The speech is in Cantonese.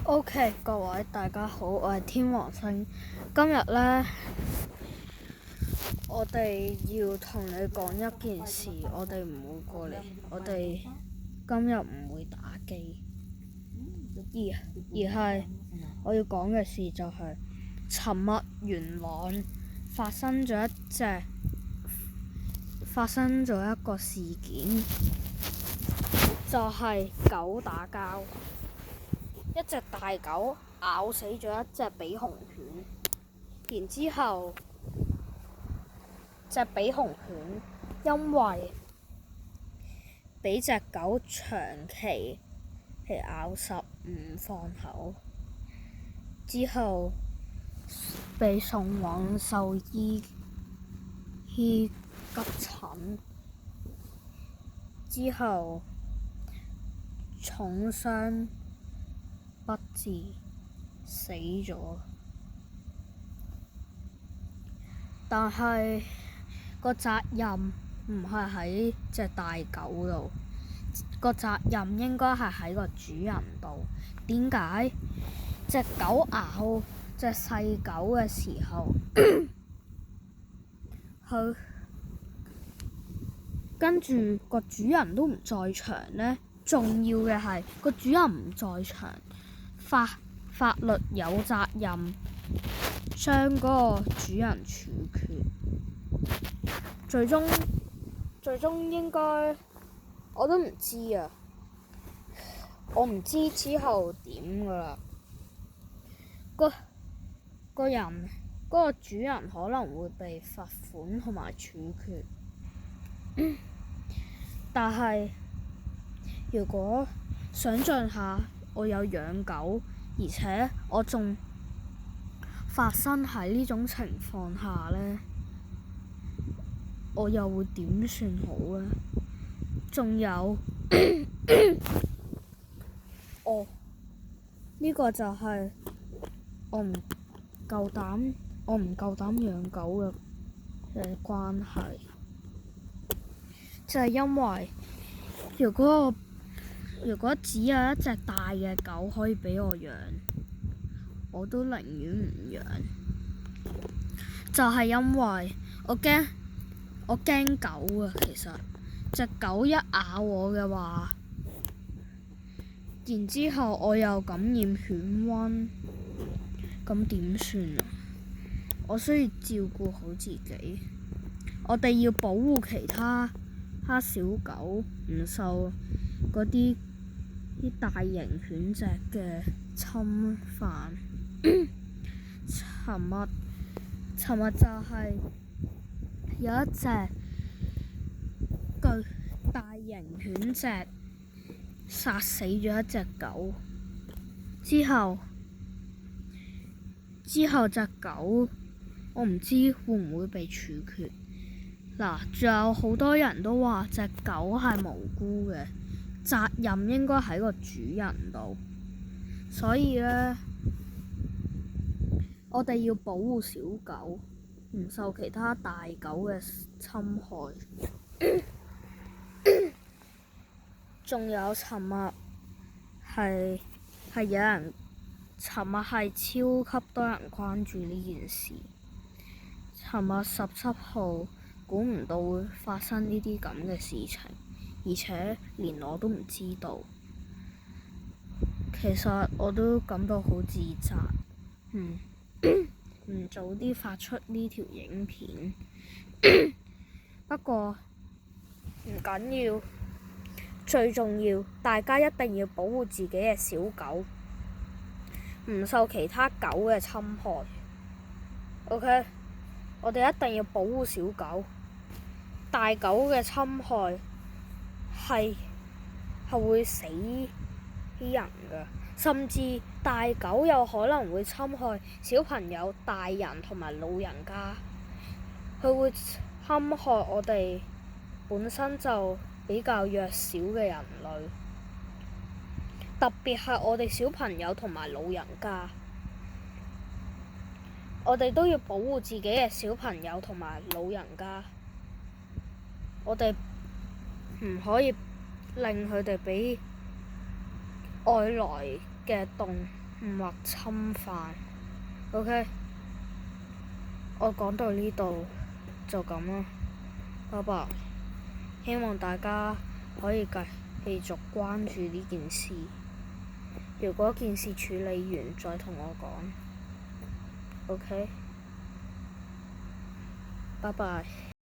OK，各位大家好，我係天王星。今日呢，我哋要同你講一件事，我哋唔會過嚟，我哋今日唔會打機，而係我要講嘅事就係尋日元朗發生咗一個事件，就係狗打交。一隻大狗咬死咗一隻比熊犬，然之後隻比熊犬因為俾隻狗長期咬實唔放口，之後被送往獸醫急診，之後重傷不治死咗，但係個責任唔係喺隻大狗度，個責任應該係喺個主人度。點解隻狗咬隻細狗嘅時候，佢跟住個主人都唔在場呢？重要嘅係個主人唔在場。法律有責任將嗰個主人處決，最終應該我都唔知啊，我唔知之後點噶啦。嗰個主人可能會被罰款同埋處決，但係如果想像下，我有養狗，而且我仲發生喺呢種情況下呢，我又會點算好呢？仲有呢個就係我唔夠膽養狗嘅關係，就係因為如果只有一隻大嘅狗可以俾我養，我都寧願唔養。就係因為我驚狗啊。其實隻狗一咬我嘅話，然之後我又感染犬瘟，咁點算啊？我需要照顧好自己，我哋要保護其他小狗唔受嗰啲大型犬隻嘅侵犯。尋日就係有一隻大型犬隻殺死咗一隻狗，之後隻狗我唔知會唔會被處決。仲有好多人都話隻狗係無辜嘅，責任應該喺個主人度，所以呢，我哋要保護小狗唔受其他大狗嘅侵害。仲有尋日係超級多人關注呢件事。尋日17號，估唔到會發生呢啲咁嘅事情，而且連我都唔知道。其實我都感到好自責，唔早啲發出呢條影片。不過唔緊要，最重要大家一定要保護自己嘅小狗，唔受其他狗嘅侵害。OK， 我哋一定要保護小狗。大狗嘅侵害係會死人㗎，甚至大狗有可能會侵害小朋友、大人同埋老人家。佢會侵害我哋本身就比較弱小嘅人類，特別係我哋小朋友同埋老人家。我哋都要保護自己嘅小朋友同埋老人家，我哋唔可以令佢哋俾外來嘅或侵犯。OK，我講到呢度就咁啦，拜拜。希望大家可以繼續關注呢件事。如果件事處理完，再同我講。OK，拜拜。